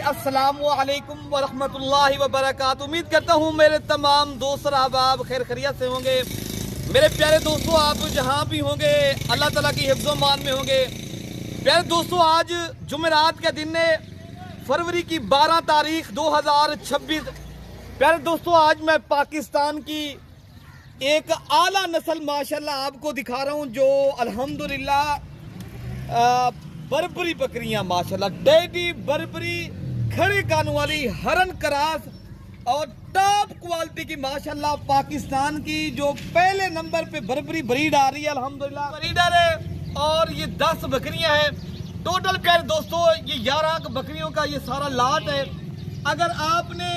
अस्सलामु अलैकुम वरहमतुल्लाहि वबरकातुहू। उम्मीद करता हूँ मेरे तमाम दोस्त अहबाब खैर खैरियत से होंगे। मेरे प्यारे दोस्तों, आप जहाँ भी होंगे अल्लाह ताला की हिफ्ज़ो मान में होंगे। प्यारे दोस्तों, आज जुमेरात का दिन है, फरवरी की 12 तारीख 2026। प्यारे दोस्तों, आज मैं पाकिस्तान की एक आला नस्ल माशाल्लाह आपको दिखा रहा हूँ, जो अल्हम्दुलिल्लाह बर्बरी बकरियां माशाल्लाह, डैडी बर्बरी, खड़े कानों वाली, हरन क्रास और टॉप क्वालिटी की माशाल्लाह पाकिस्तान की जो पहले नंबर पे बर्बरी ब्रीड आ रही है अल्हम्दुलिल्लाह ब्रीडर है। और ये 10 बकरियां हैं टोटल। प्यारे दोस्तों, ये 11 बकरियों का ये सारा लाट है। अगर आपने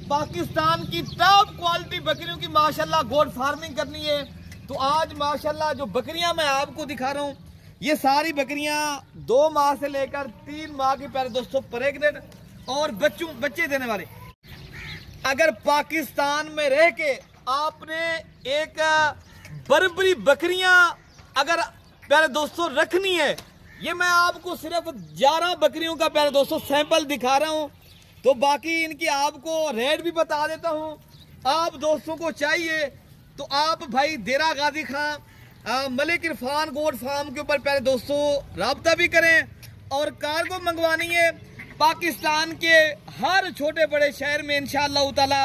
पाकिस्तान की टॉप क्वालिटी बकरियों की माशाल्लाह गोट फार्मिंग करनी है तो आज माशाल्लाह जो बकरियां मैं आपको दिखा रहा हूँ, ये सारी बकरियां 2 माह से लेकर 3 माह की प्यारे दोस्तों प्रेग्नेंट और बच्चे देने वाले। अगर पाकिस्तान में रह के आपने एक बर्बरी बकरियां अगर प्यारे दोस्तों रखनी है, ये मैं आपको सिर्फ 11 बकरियों का प्यारे दोस्तों सैंपल दिखा रहा हूं, तो बाकी इनकी आपको रेट भी बता देता हूं। आप दोस्तों को चाहिए तो आप भाई देरा गाजी खां मलिक इरफान गोट फार्म के ऊपर प्यारे दोस्तों राब्ता भी करें। और कार्गो मंगवानी है पाकिस्तान के हर छोटे बड़े शहर में इंशाअल्लाह ताला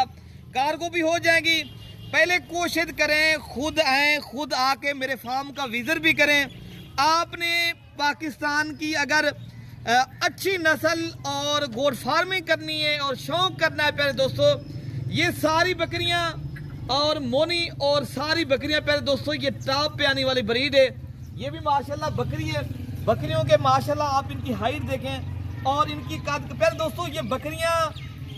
कार्गो भी हो जाएगी। पहले कोशिश करें, खुद आएँ, खुद आके मेरे फार्म का विजिट भी करें। आपने पाकिस्तान की अगर अच्छी नस्ल और गोट फार्मिंग करनी है और शौक करना है प्यारे दोस्तों, ये सारी बकरियां और मोनी और सारी बकरियां प्यारे दोस्तों ये टॉप पे आने वाली ब्रीड है। ये भी माशाल्लाह बकरी है। बकरियों के माशाल्लाह आप इनकी हाइट देखें और इनकी कद। प्यारे दोस्तों, ये बकरियां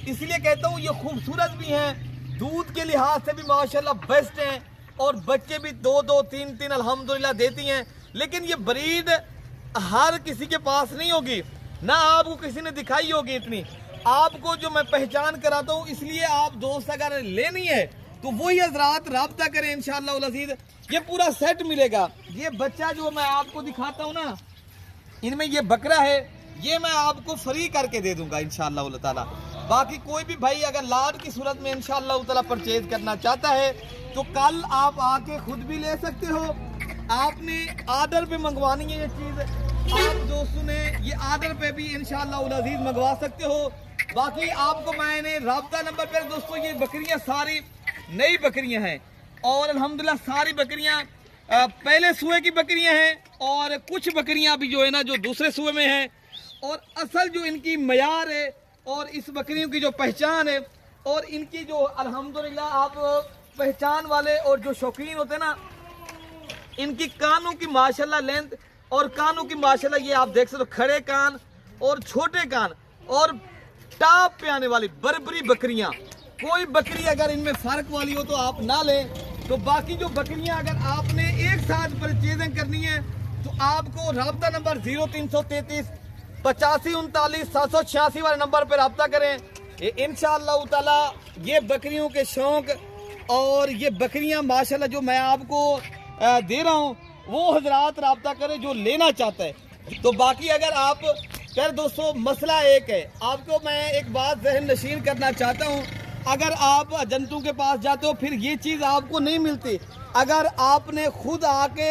इसलिए कहता हूँ ये खूबसूरत भी हैं, दूध के लिहाज से भी माशाल्लाह बेस्ट हैं और बच्चे भी 2-2, 3-3 अल्हम्दुलिल्लाह देती हैं। लेकिन ये ब्रीड हर किसी के पास नहीं होगी, ना आपको किसी ने दिखाई होगी इतनी। आपको जो मैं पहचान कराता हूँ, इसलिए आप दोस्त अगर लेनी है तो वही हजरात राब्ता करें इंशाअल्लाह अज़ीज़। ये पूरा सेट मिलेगा। ये बच्चा जो मैं आपको दिखाता हूँ ना, इनमें ये बकरा है, ये मैं आपको फ्री करके दे दूंगा इंशाअल्लाह ताला। बाकी कोई भी भाई अगर लाट की सूरत में इंशाअल्लाह ताला परचेज करना चाहता है तो कल आप आके खुद भी ले सकते हो। आपने आर्डर पे मंगवानी है ये चीज़, आप दोस्तों ने ये आर्डर पे भी इंशाअल्लाह अज़ीज़ मंगवा सकते हो। बाकी आपको मैंने राब्ता नंबर पर दोस्तों, ये बकरियां सारी नई बकरियां हैं और अल्हम्दुलिल्लाह सारी बकरियां पहले सूए की बकरियां हैं और कुछ बकरियां अभी जो है ना जो दूसरे सूए में हैं। और असल जो इनकी मयार है और इस बकरियों की जो पहचान है और इनकी जो अल्हम्दुलिल्लाह आप पहचान वाले और जो शौकीन होते हैं ना, इनकी कानों की माशाल्लाह लेंथ और कानों की माशाल्लाह ये आप देख सकते हो, खड़े कान और छोटे कान और टॉप पे आने वाली बर्बरी बकरियां। कोई बकरी अगर इनमें फर्क वाली हो तो आप ना लें। तो बाकी जो बकरियां अगर आपने एक साथ परचेजिंग करनी है तो आपको राब्ता नंबर 0333 8539 786 वाले नंबर पर राब्ता करें। इंशाअल्लाह ताला ये बकरियों के शौक और ये बकरियां माशाल्लाह जो मैं आपको दे रहा हूँ वो हजरात राब्ता करें जो लेना चाहता है। तो बाकी अगर आप यार दोस्तों, मसला एक है, आपको मैं एक बात जहन नशीन करना चाहता हूँ। अगर आप एजेंटों के पास जाते हो फिर ये चीज़ आपको नहीं मिलती। अगर आपने खुद आके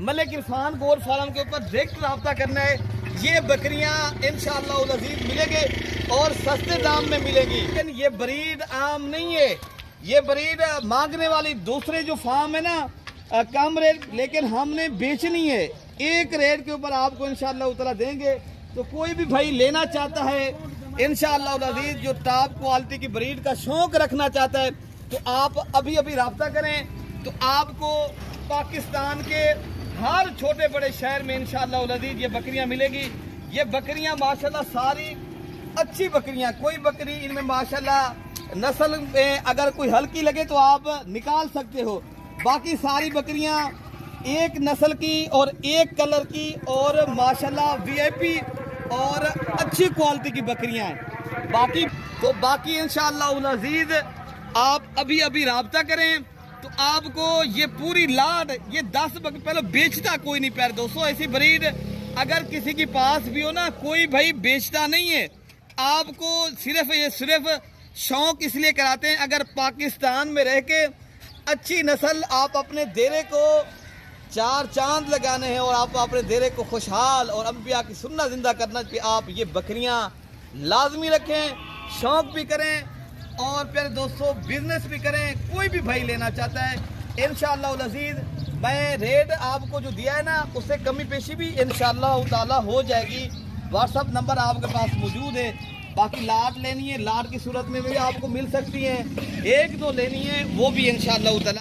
मलिक इरफान गोट फार्म के ऊपर डायरेक्ट राब्ता करना है, ये बकरियां इंशाअल्लाह अज़ीज़ मिलेंगे और सस्ते दाम में मिलेगी। लेकिन ये ब्रीड आम नहीं है, ये ब्रीड मांगने वाली दूसरे जो फार्म है ना कम रेट, लेकिन हमने बेचनी है एक रेट के ऊपर आपको इंशाअल्लाह ताला देंगे। तो कोई भी भाई लेना चाहता है इंशाअल्लाह अज़ीज़, जो टॉप क्वालिटी की ब्रीड का शौक रखना चाहता है तो आप अभी अभी राब्ता करें। तो आपको पाकिस्तान के हर छोटे बड़े शहर में इंशाअल्लाह अज़ीज़ ये बकरियां मिलेगी। ये बकरियां माशाल्लाह सारी अच्छी बकरियां, कोई बकरी इनमें माशाल्लाह नस्ल में अगर कोई हल्की लगे तो आप निकाल सकते हो। बाकी सारी बकरियां एक नस्ल की और एक कलर की और माशाल्लाह वीआईपी और अच्छी क्वालिटी की बकरियां हैं। बाकी इंशाअल्लाह अज़ीज़ आप अभी अभी राब्ता करें तो आपको ये पूरी लाट, ये 10 पहले बेचता कोई नहीं प्यारे दोस्तों। ऐसी ब्रीड अगर किसी के पास भी हो ना, कोई भाई बेचता नहीं है। आपको सिर्फ शौक इसलिए कराते हैं, अगर पाकिस्तान में रह के अच्छी नस्ल आप अपने देरे को 4 चांद लगाने हैं और आप अपने देरे को खुशहाल और अंबिया की सुन्ना जिंदा करना चाहिए, आप ये बकरियां लाजमी रखें, शौक भी करें और प्यारे दोस्तों बिजनेस भी करें। कोई भी भाई लेना चाहता है इंशाअल्लाह अज़ीज़ मैं रेट आपको जो दिया है ना उससे कमी पेशी भी इंशाअल्लाह ताला हो जाएगी। व्हाट्सअप नंबर आपके पास मौजूद है। बाकी लाट लेनी है, लाट की सूरत में भी आपको मिल सकती है, 1-2 लेनी है वो भी इंशाअल्लाह ताला